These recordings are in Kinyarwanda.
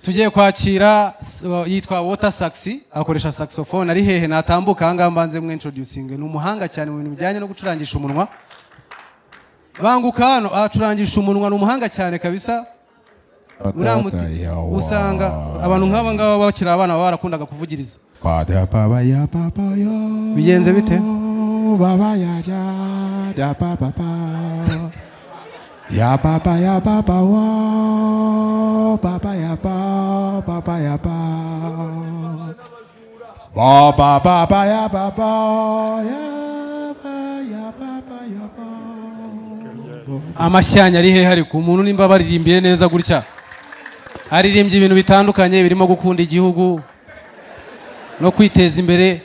Tugiye kwakira yitwa Water Saxi, akoresha saxophone, ari hehe natambuka hanga mbanze mwe introducing. Ni umuhanga cyane mu bintu bijyanye no gucurangisha umunwa. Banguka hano acurangisha umunwa, ni umuhanga cyane kabisa. Usanga abantu nk'aba ngaba bakira abana barakundaga kuvugiriza. Bigenze bite? Baba ya da papa. Ya papa wo, papa ya pa, papa ya pa. Papa ya papa, ya papa ya pa. Amashyanya ari he hari ku muntu nimba baririmbiye neza gutya. Aririmbye ibintu bitandukanye birimo gukunda igihugu no kwiteza imbere.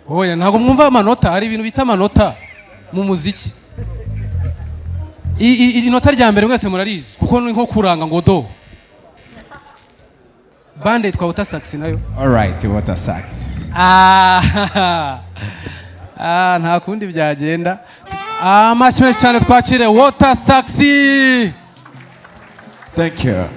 Oya ntago mwumva amanota, hari ibintu bita amanota mu muziki. Iri nota rya mbere mwese murarizi kuko ni nko kuranga ngo do. Bande twa Water Sax nayo. All right, Water Sax. Nta kundi byagenda. Amashyi cyane twakire Water Sax. Thank you.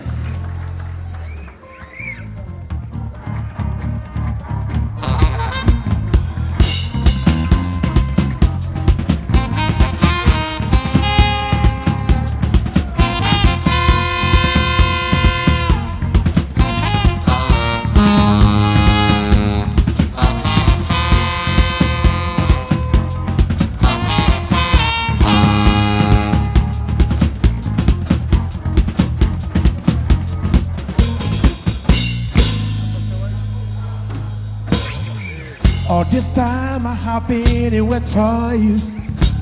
All this time I have been wait for you.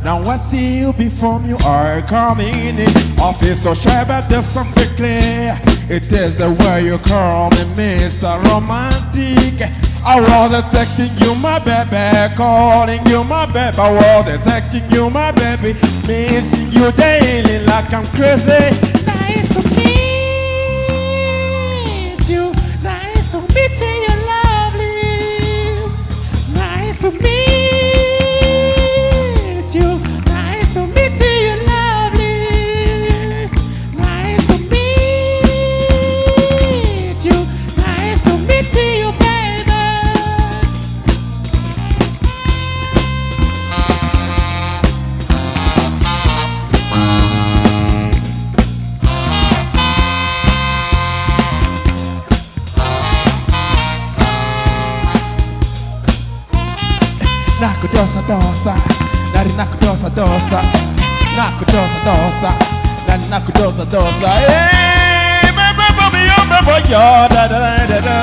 Now I see you before you are coming in. I feel so shy but there's something clear. It is the way you call me Mr. Romantic. I wasn't texting you my baby, calling you my baby. I wasn't texting you my baby, missing you daily like I'm crazy. Nice to meet you. Nice to meet you. To meet you, nice to meet you, lovely. Nice to meet you, nice to meet you, baby. Nakudosa dosa, nari nakudosa dosa, nakudosa dosa, nari nakudosa dosa. Hey, baby, yo, da da da da.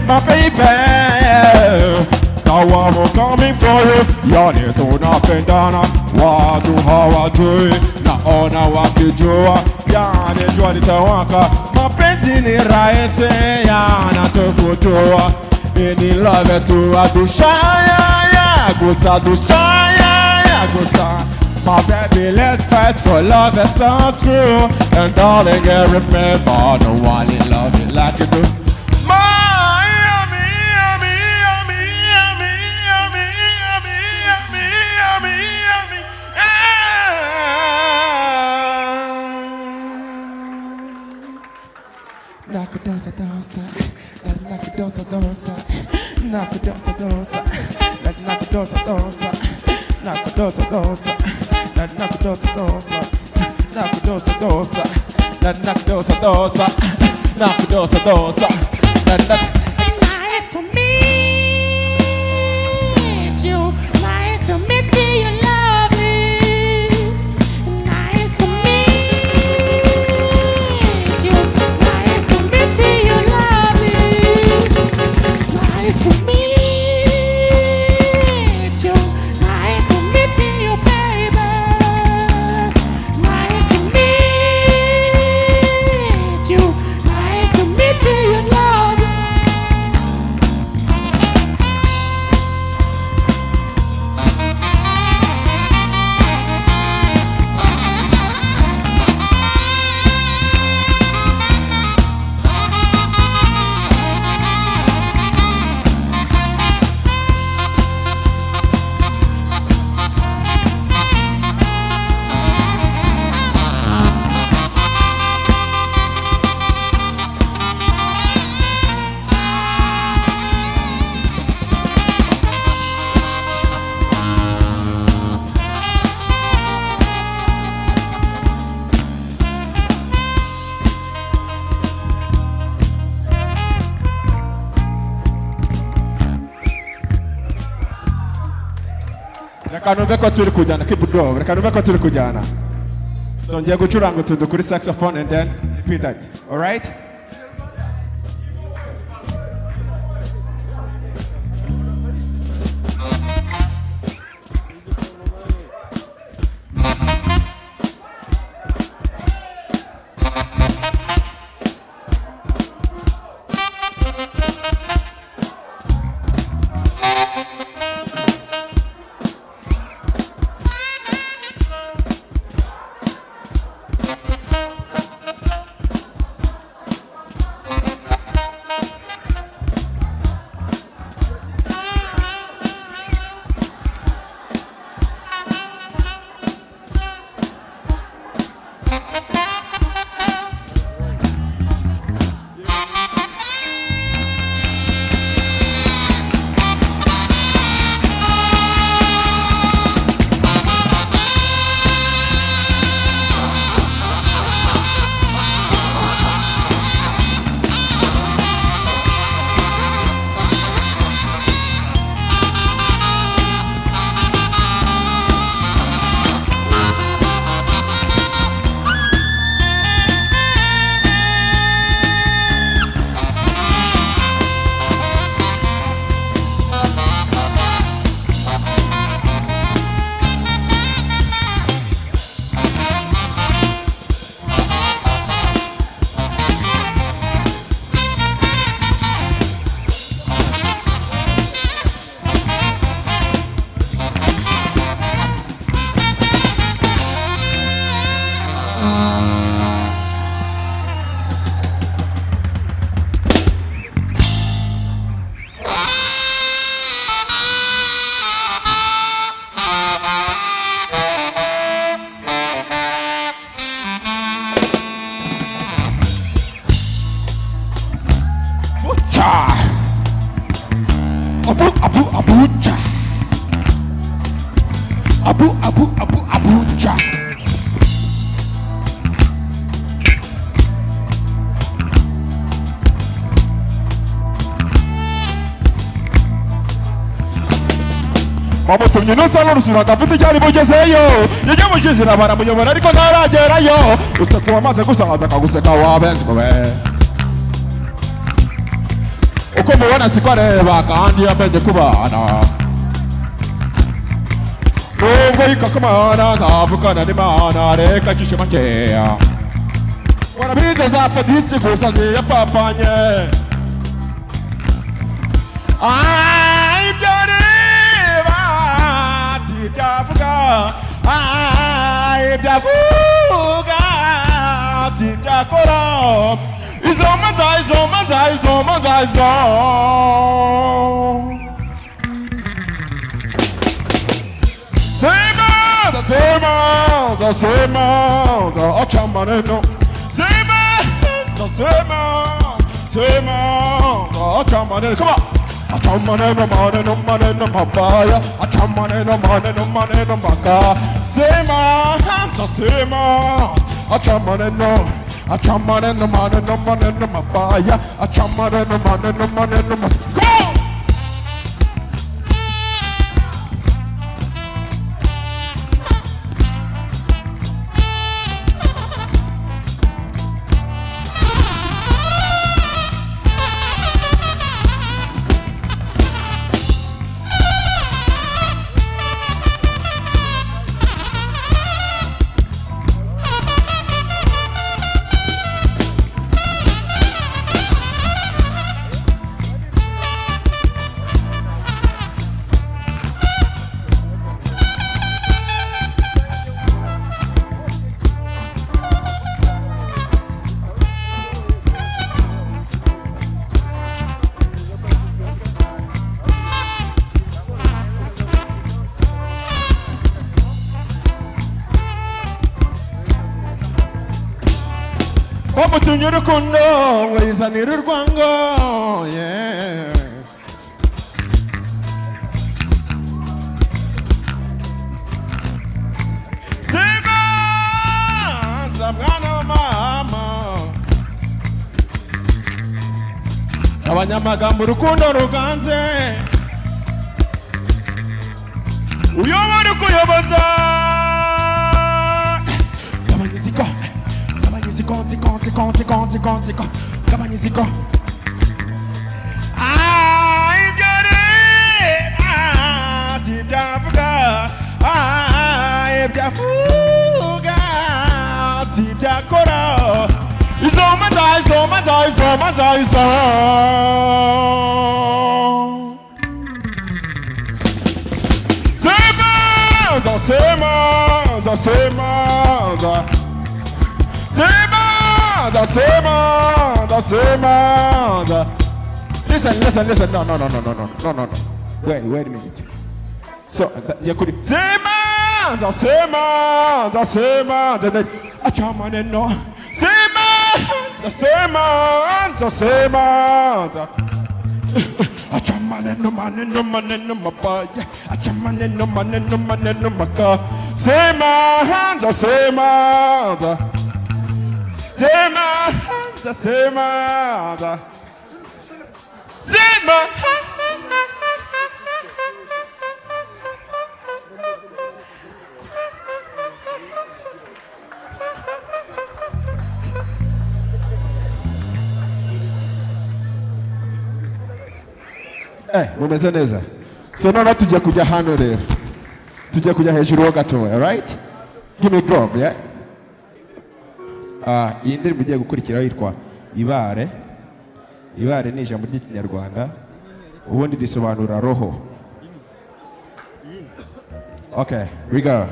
My baby. Now I'm coming for you. You need to knock and down. What do how I do it? Na ona wakijua, yani jua litawaka. Mapenzi ni rahisi, yana tukutua. Ini love tu adushaya, ya gusa dushaya, ya gusa. My baby, let's fight for love that's so true. And darling, I remember no one in love you like you do. Nakudosa dosa, nakudosa dosa, nakudosa dosa, nakudosa dosa, nakudosa dosa, nakudosa dosa, nakudosa dosa, nakudosa dosa, nakudosa dosa, Nice to meet you, nice to meet you, lovely. Nice to meet you, nice to meet you, lovely. Nice to meet you, nice to meet you, baby. Nice to meet you, nice to meet you, lovely. reka numve ko turi kujyana keep it going reka numve ko turi kujyana so ngiye gucuranga utuntu kuri saxophone and then repeat that all right Abuja. Abuja. bamutumye n'usa n'urusura gafite icyari bugezeyo yajya mushinzira baramuyobora ariko ntaragerayo useka wamaze gusaza akaguseka wabenzwe we uko mubona siko areba kandi yamenye kubana nubwo yikakamana nkavugana n'Imana reka acishe makeya warabize za fadisi gusa ntiyapapanye ibyavuga ibyavuga sibyakora izo sema achamaneno sema achamaneno come on achamaneno maneno mabaya achamaneno maneno maka sema achamaneno maneno mabaya achamaneno maneno come on bamutumye urukundo wizanira urwango yeah sema zamwana mama abanyamagambo urukundo ruganze uyobora Wishoboza Gabanyiziko Ziko Gabanyiziko Ibyari Sibyavuga Ibyavuga Sibyakora Izomada Semanda. Listen. No. Wait a minute. So, you could Semanda. Achamane no. Semanda. Achamane no mapaya. Achamane no maka. Semanda. Mumeze neza. So noneho tujya kujya hano rero. Tujya kujya hejuru ho gatoya, alright? Give me a drop, yeah? Iyi ndirimbo igiye gukurikiraho yitwa Ibare. Ibare ni ijambo ry'ikinyarwanda ubundi risobanura roho. Okay, we go.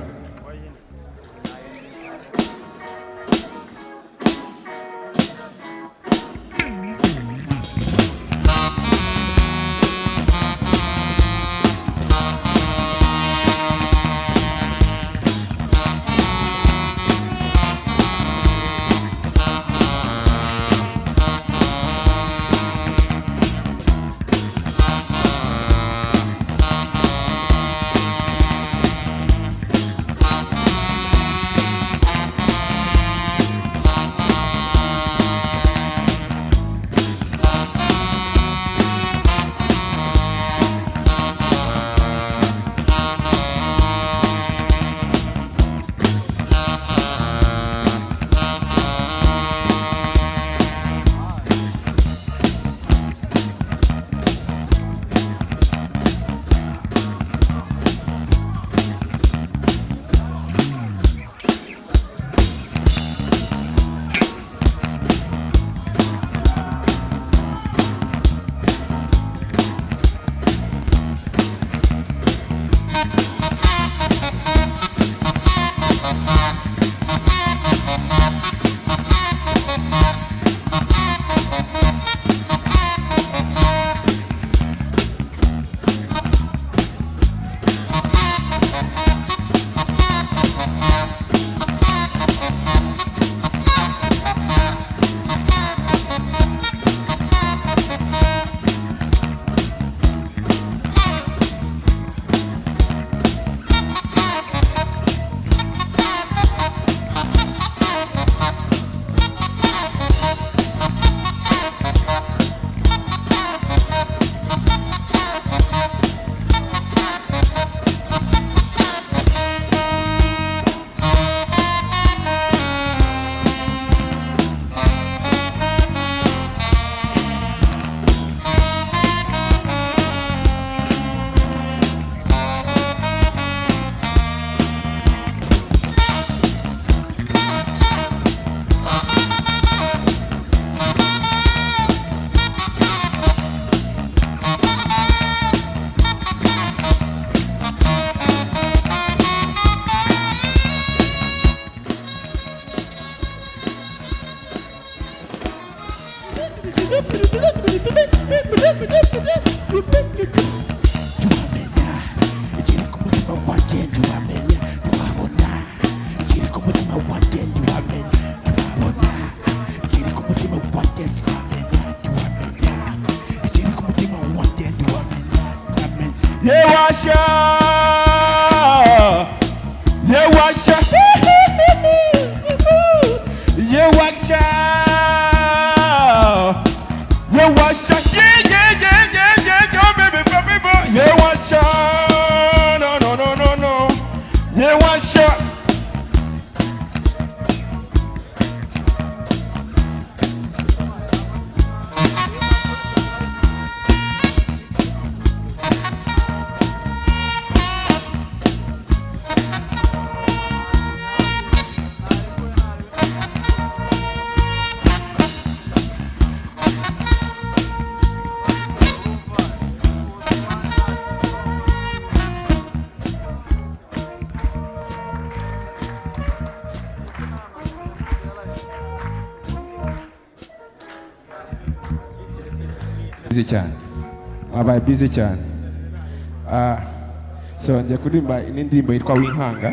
busy cyane mwabaye busy cyane so njya kuririmba indirimbo yitwa Winkanga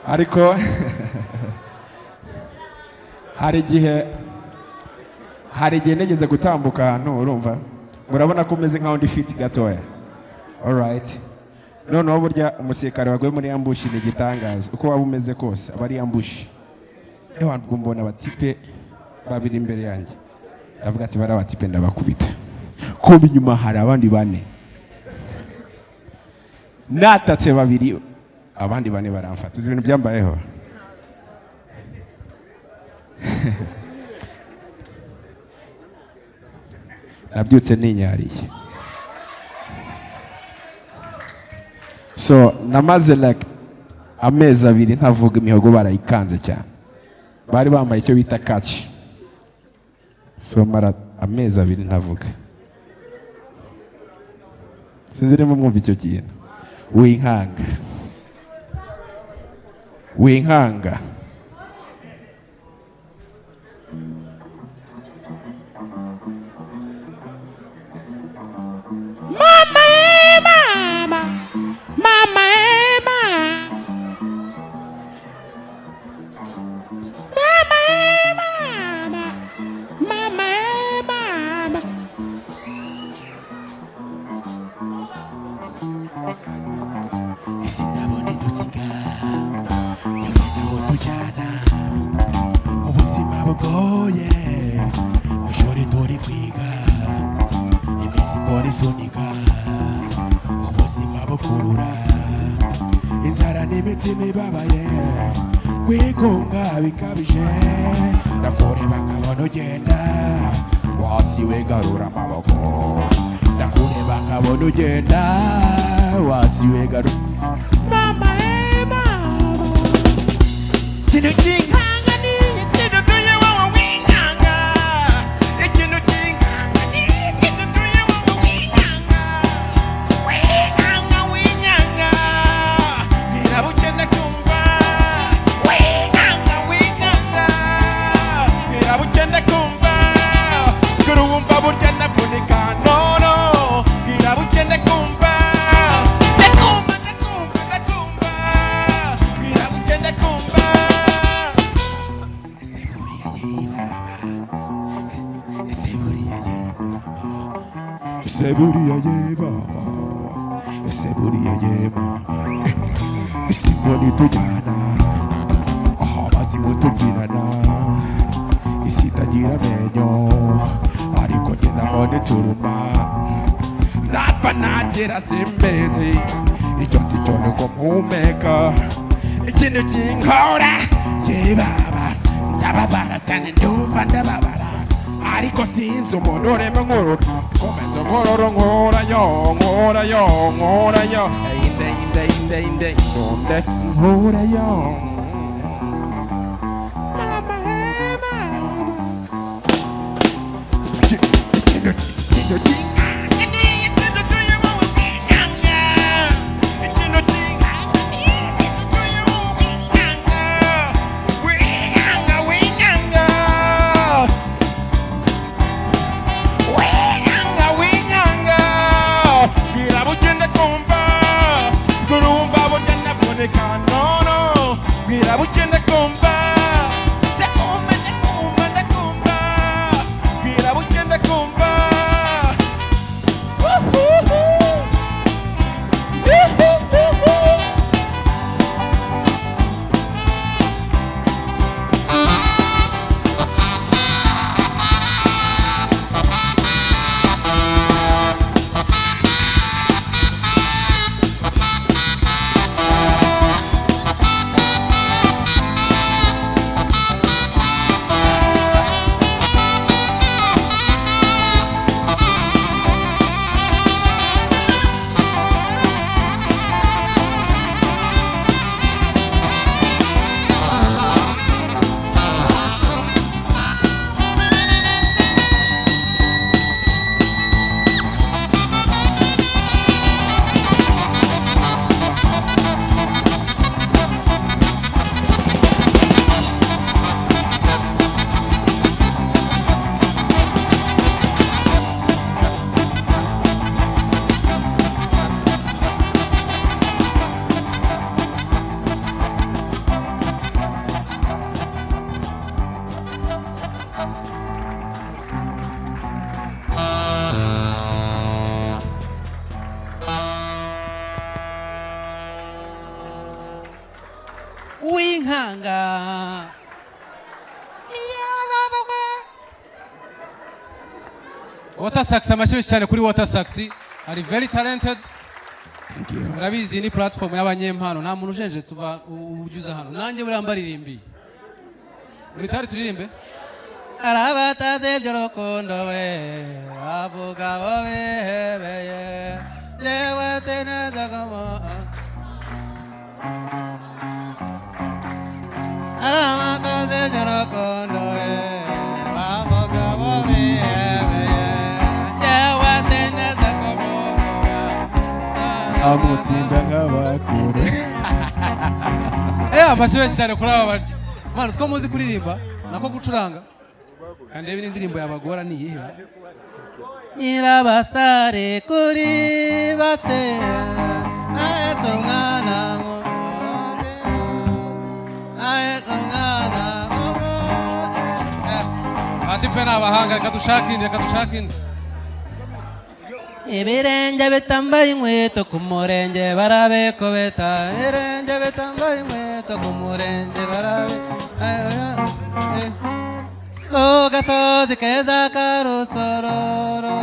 ariko hari igihe negeze gutambuka ahantu urumva murabona ko umeze nkaho ndi fit gatoya alright noneho burya umusirikare waguye muri ambush ni igitangaza uko waba umeze kose aba ari ambush ubwo mbona abatipe babiri imbere yanjye ndavuga ati bari abatipe ndabakubita kumbe inyuma hari abandi bane natatse babiri abandi bane baramfata ibintu byambayeho nabyutse ninyariye so namaze like amezi abiri ntavuga imihogo barayikanze cyane bari bambaye icyo bita catch so mara amezi abiri ntavuga sinzirimo mwumva icyo kintu Winkanga kwigunga bikabije ndakureba nkabona ugenda wasiwe garura amaboko ndakureba nkabona ugenda wasiwe garura mama kintu kinkanga ni ikintu tuye wowe winkanga ikintu kinkanga ni ikintu tuye wowe winkanga ngirabukende kumva ngirabukende kumva kurumva burya ndavunika nono ngirabukende kumva ndakumva ngirabukende kumva ese buriya ye baba ese buriya ye mama ese mboni tujyana aho bazimu tubyinana isi itagira amenyo ariko njye nabone turuma napfa nagera simbezi icyo nzi cyo ni uko mpumeka ikintu kinkora ye baba ndababara cyane ndumva ndababara ariko sinzi umuntu urema nkuru komeza nkorayo inde nkorayo impanga Water Sax amashyi cyane kuri Water Sax ari very talented. Murabizi ni platform y'abanyempano nta muntu ujenjetse uva ujuza hano nanjye buriya mbaririmbiye Ritari turirimbe Arabataze by'urukundo we avuga wowe hebeye yewe teneza kama Arabataze by'urukundo we avuga wowe hebeye yewe teneza kama amutsinda nk'abakure amashyi cyane kuri aba barya mwana siko muzi kuririmba nako gucuranga kandi reba indirimbo yabagora ni iyihe Nyirabasare kuri base ahetse umwana ati pe n'abahanga reka dushake indi Ibirenge bitambaye inkweto ku murenge barabekobeta Ibirenge bitambaye inkweto ku murenge barabe Ku gasozi keza ka Rusororo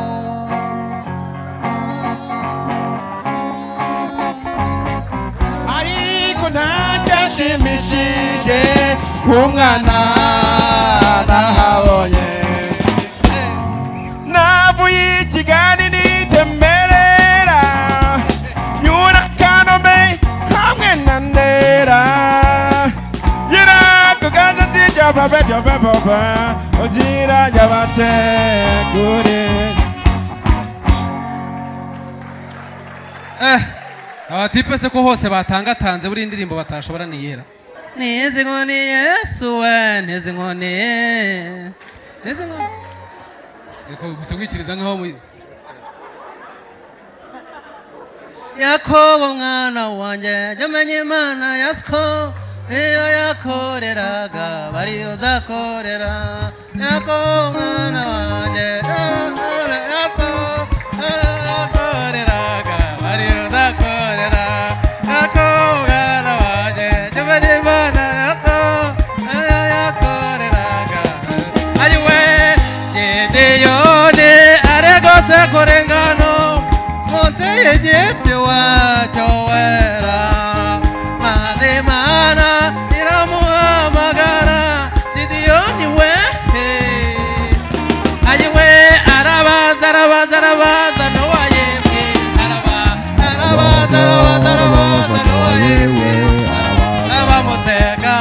ariko ntacyashimishije umwana nahabonye navuye i Kigali nitemberera nyura Kanombe hamwe na Ndera gira kuganza tijya baba uzira y'abategure abatipe se ko hose batangatanze buri indirimbo batashobora niyera Nizi nkoni Yesu we nizi nkoni Eko gusa gwikiriza nkaho mu Yakobo mwana wanje jamenye Imana yasko iyo yakoreraga bari uzakorera Yakobo mwana wanje yakoreraga bari uzakorera Yakobo mwana wanje jamenye Imana yakoreraga ayiwe Gideyoni aregose kurengano munsi y'igiti wacyo wera maze Imana iramuhamagara Gideyoni we ayiwe arabaza Nowa yemwe arabaza Nowa yemwe abamuteka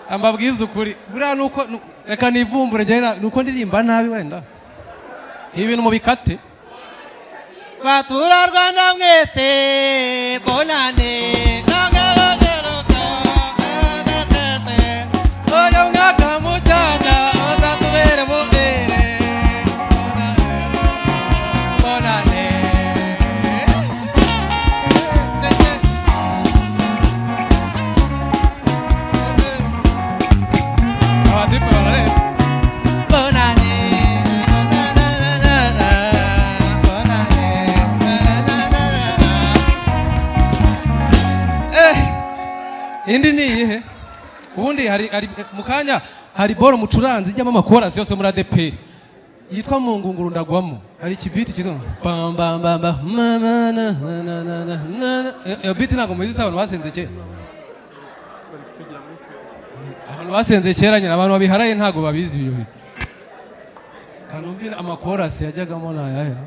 ambabwiza ukuri buriya nuko reka nivumbure njye nuko ndirimba nabi wenda ibi bintu mubikate batura Rwanda mwese bonane oyo mwaka mucaca uzatubere mubwire bonane indi ni iyihe ubundi hari mukanya hari boro mucuranzi ijyamo amakorasi yose muri ADP yitwa mu ngunguru ndagwamo hari ikibiti kitwa bam bam bam bam ya biti ntago muzi abantu basenze kera abantu basenze kera nyina abantu babiharaye ntago babizi ibyo biti kanumvira amakorasi yajyagamo nayahera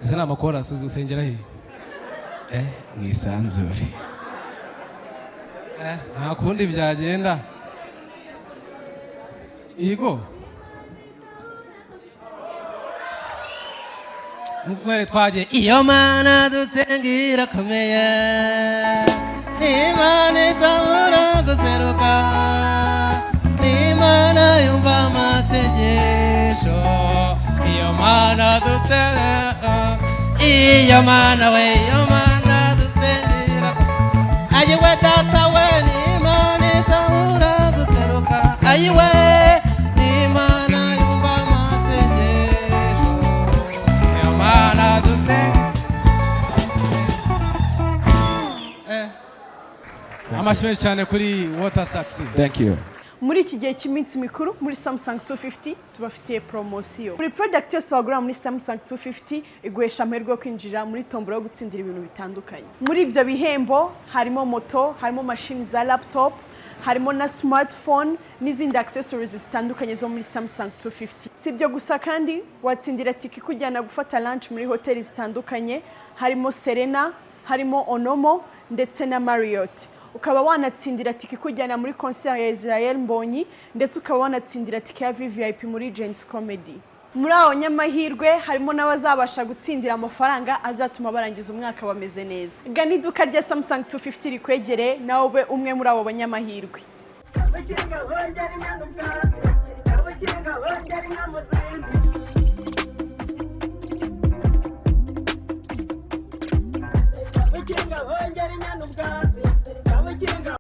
ese ni amakorasi uzusengera he mwisanzure nta kundi byagenda Igo mwe twagiye iyo Mana dusengira komeye Imana itabura guseruka Imana yumva amasengesho iyo Mana dusengira iyo Mana we iyo Mana dusengira ayiwe data we Imana amashyi cyane kuri Water Saxi. Thank you. Muri iki gihe cy'iminsi mikuru muri Samsung 250 tubafitiye promosiyo. Buri product yose wagura muri Samsung 250 iguhesha amahirwe yo kwinjira muri tombora yo gutsindira ibintu bitandukanye. Muri ibyo bihembo harimo moto, harimo machine za laptop, harimo na smartphone n'izindi accessories zitandukanye zo muri Samsung 250. Si ibyo gusa kandi watsindira tiki kujyana gufata lunch muri hoteli zitandukanye, harimo Serena, harimo Onomo ndetse na Marriott. Ukaba wanatsindira tiki kujyana muri concert ya Israel Mbonyi ndetse ukaba wanatsindira tiki ya VVIP muri Gents Comedy. Muri abo nyamahirwe harimo n'abazabasha gutsindira amafaranga azatuma barangiza umwaka bameze neza. Gana iduka rya Samsung 250 rikwegere nawe ube umwe muri abo banyamahirwe.